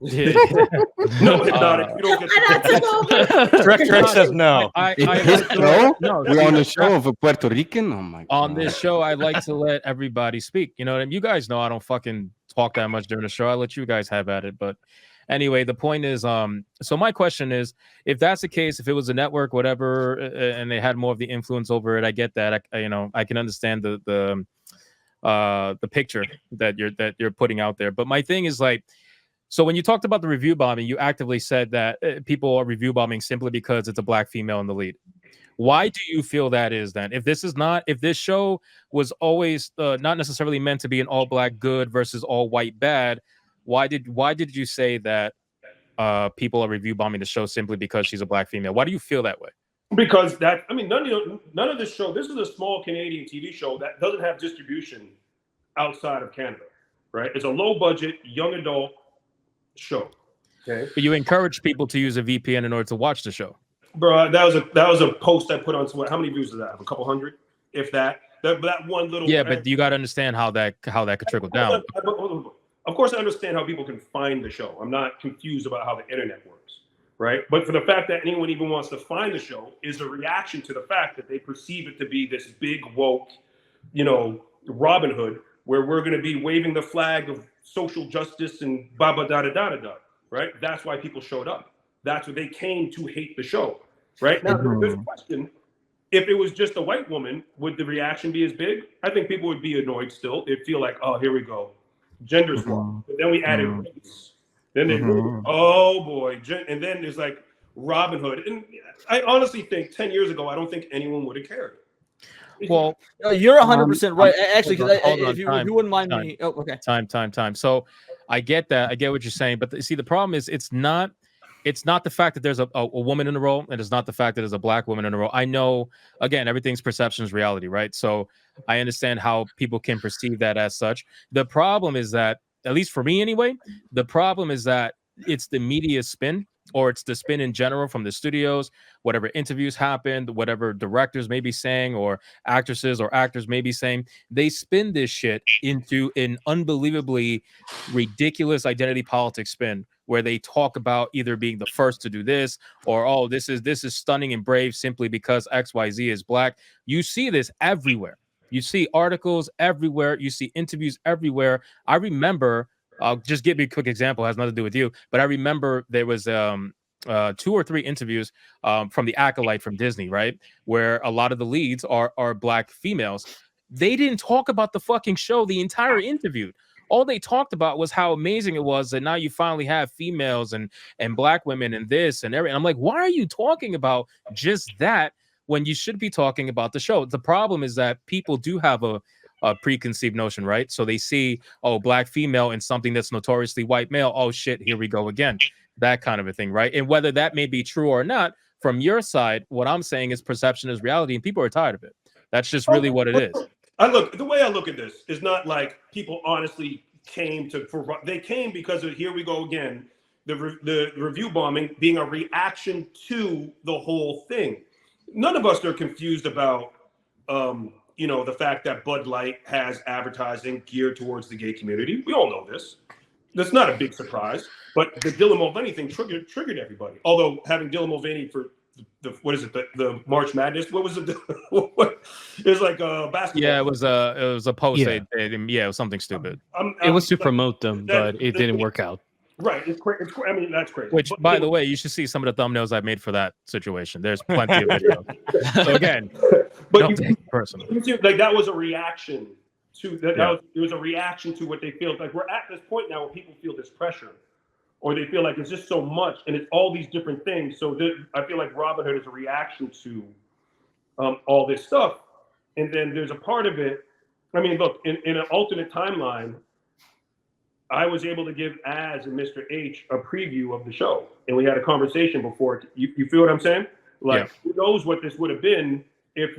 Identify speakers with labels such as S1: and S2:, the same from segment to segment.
S1: Yeah.
S2: No, Hypnotic. You don't get the
S3: Trek says no.
S4: His show?
S1: No,
S4: We're on the show of a Puerto Rican? Oh my God.
S1: on this show, I like to let everybody speak. You know what I mean? You guys know I don't fucking talk that much during the show. I let you guys have at it. But anyway, the point is, so my question is, if that's the case, if it was a network, whatever, and they had more of the influence over it, I get that. I can understand the picture that you're putting out there. But my thing is like, so when you talked about the review bombing, you actively said that people are review bombing simply because it's a black female in the lead. Why do you feel that is then? If this show was always not necessarily meant to be an all black good versus all white bad, why did you say that people are review bombing the show simply because she's a black female? Why do you feel that way?
S2: Because none of this show. This is a small Canadian TV show that doesn't have distribution outside of Canada, right? It's a low budget, young adult show. Okay,
S1: But you encourage people to use a VPN in order to watch the show.
S2: bro. That was a post I put on. How many views does that have? A couple hundred, if that. That one little.
S1: Yeah, but you got to understand how that could trickle down.
S2: Of course, I understand how people can find the show. I'm not confused about how the internet works, right? But for the fact that anyone even wants to find the show is a reaction to the fact that they perceive it to be this big woke, Robin Hood, where we're going to be waving the flag of social justice and blah blah da da da da da, right? That's why people showed up. That's what they came to hate the show, right? Now, there's a question. If it was just a white woman, would the reaction be as big? I think people would be annoyed still. They'd feel like, oh, here we go. Gender swap. But then we added race. Then they, oh boy. And then there's like Robin Hood. And I honestly think 10 years ago, I don't think anyone would have cared.
S1: Well,
S5: you're 100% right. Actually,
S1: if
S5: you wouldn't mind me. Oh, okay.
S1: Time. So I get that. I get what you're saying. But see, the problem is it's not the fact that there's a woman in the role, and it's not the fact that there's a black woman in the role. I know, again, everything's perception is reality, right? So I understand how people can perceive that as such. The problem is that, at least for me anyway, the problem is that it's the media spin, or it's the spin in general from the studios, whatever interviews happened, whatever directors may be saying, or actresses or actors may be saying, they spin this shit into an unbelievably ridiculous identity politics spin, where they talk about either being the first to do this, or, oh, this is stunning and brave simply because XYZ is black. You see this everywhere. You see articles everywhere. You see interviews everywhere. I remember, I'll just give you a quick example, it has nothing to do with you, but I remember there was 2 or 3 interviews from the Acolyte from Disney, right? Where a lot of the leads are black females. They didn't talk about the fucking show the entire interview. All they talked about was how amazing it was that now you finally have females and black women and this and everything. I'm like, why are you talking about just that when you should be talking about the show? The problem is that people do have a preconceived notion, right? So they see, oh, black female in something that's notoriously white male. Oh shit, here we go again. That kind of a thing, right? And whether that may be true or not, from your side, what I'm saying is perception is reality, and people are tired of it. That's just really what it is.
S2: The way I look at this is not like people honestly came they came because of, here we go again, the review bombing being a reaction to the whole thing. None of us are confused about the fact that Bud Light has advertising geared towards the gay community. We all know this. That's not a big surprise. But the Dylan Mulvaney thing triggered everybody. Although having Dylan Mulvaney for the March Madness, what was it? It was like a basketball.
S1: Yeah, it was a post. Yeah, it was something stupid.
S3: It was to promote them, but it didn't work out.
S2: Right. I mean, that's crazy.
S1: Which, by the way, you should see some of the thumbnails I've made for that situation. There's plenty of video. So again, don't take it personal.
S2: Like that was a reaction to that. It was a reaction to what they feel. Like we're at this point now where people feel this pressure, or they feel like it's just so much, and it's all these different things. So I feel like Robin Hood is a reaction to all this stuff. And then there's a part of it. I mean, look, in an alternate timeline, I was able to give Az and Mr. H a preview of the show, and we had a conversation before. You feel what I'm saying? Like, who knows what this would have been if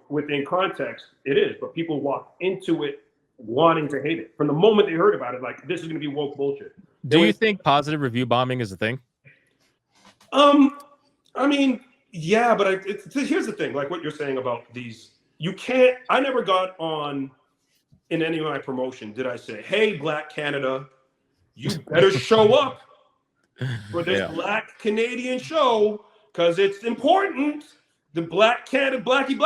S2: within context it is, but people walk into it wanting to hate it from the moment they heard about it. Like, this is going to be woke bullshit.
S1: Do you think positive review bombing is a thing?
S2: I mean, yeah, but here's the thing. Like what you're saying about these, you can't. I never got on. In any of my promotion, did I say, hey, Black Canada, you better show up for this Black Canadian show because it's important. The Black Canada, blackity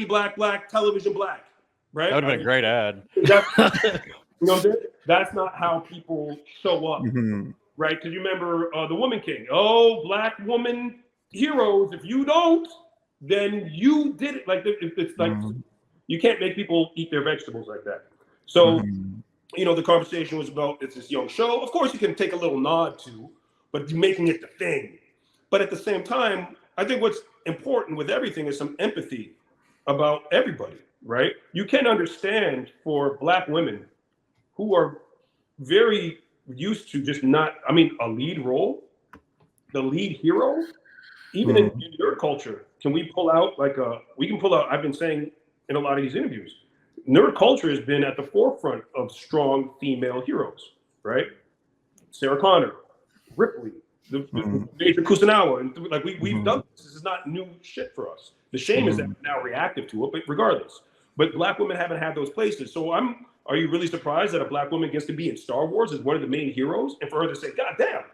S2: black, television black, right?
S3: That would have been a great ad.
S2: That's not how people show up, right? Because you remember the Woman King. Oh, Black woman heroes. If you don't, then you did it. Like it's like you can't make people eat their vegetables like that. So, the conversation was about it's this young show. Of course, you can take a little nod to, but making it the thing. But at the same time, I think what's important with everything is some empathy about everybody, right? You can understand for Black women who are very used to just not, a lead role, the lead hero, even in nerd culture, we can pull out, I've been saying in a lot of these interviews, nerd culture has been at the forefront of strong female heroes, right? Sarah Connor, Ripley, the Major Kusunawa, and we've done this. This is not new shit for us. The shame is that we're now reactive to it, but regardless. But Black women haven't had those places. So are you really surprised that a Black woman gets to be in Star Wars as one of the main heroes? And for her to say, God damn.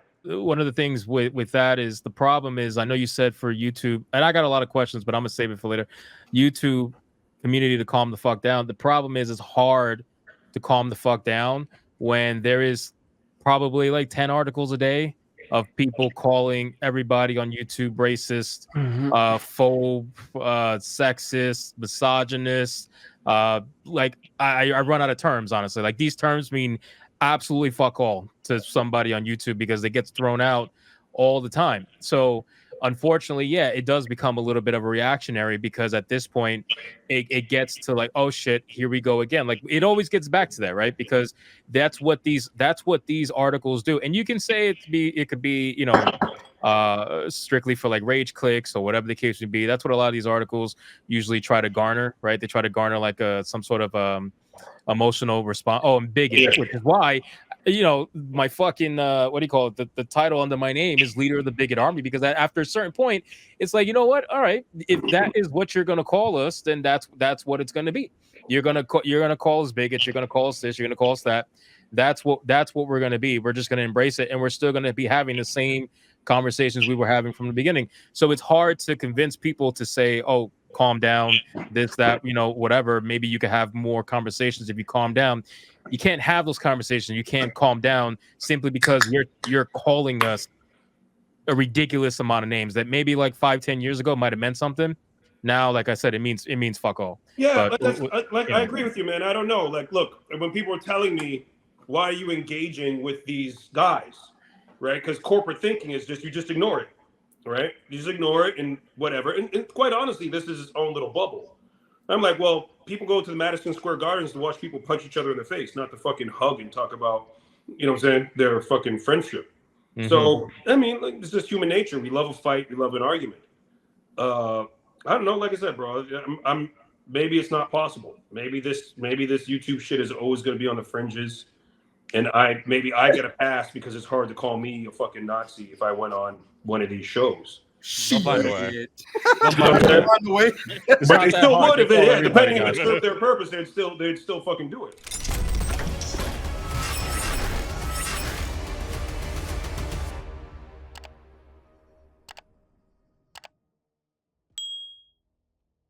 S1: One of the things with that is the problem is, I know you said for YouTube, and I got a lot of questions, but I'm gonna save it for later. YouTube community to calm the fuck down. The problem is it's hard to calm the fuck down when there is probably like 10 articles a day of people calling everybody on YouTube racist, phobe, sexist, misogynist. I run out of terms, honestly. Like, these terms mean absolutely fuck all to somebody on YouTube because it gets thrown out all the time. So unfortunately, it does become a little bit of a reactionary because at this point it gets to like, oh shit, here we go again. Like, it always gets back to that, right? Because that's what these articles do. And you can say it could be strictly for like rage clicks or whatever the case would be. That's what a lot of these articles usually try to garner, right? They try to garner like some sort of emotional response. Oh, I'm bigot, which is why my fucking what do you call it? The title under my name is Leader of the Bigot Army, because after a certain point, it's like, you know what? All right, if that is what you're gonna call us, then that's what it's gonna be. You're gonna call us bigots. You're gonna call us this. You're gonna call us that. That's what we're gonna be. We're just gonna embrace it, and we're still gonna be having the same conversations we were having from the beginning. So it's hard to convince people to say, oh, calm down, this, that, whatever. Maybe you could have more conversations if you calm down. You can't have those conversations. You can't calm down simply because you're calling us a ridiculous amount of names that maybe like 5-10 years ago might have meant something. Now, like I said, it means fuck all.
S2: Yeah, I agree with you, man. I don't know. Like, look, when people are telling me, why are you engaging with these guys, right? Because corporate thinking is you just ignore it, right? You just ignore it and whatever. And quite honestly, this is its own little bubble. I'm like, well, people go to the Madison Square Gardens to watch people punch each other in the face, not to fucking hug and talk about, their fucking friendship. So, it's just human nature. We love a fight. We love an argument. I don't know. Like I said, bro, maybe it's not possible. Maybe this YouTube shit is always going to be on the fringes. And I get a pass because it's hard to call me a fucking Nazi if I went on one of these shows.
S3: By the way.
S2: But they still would if depending if it served their purpose, they'd still fucking do it.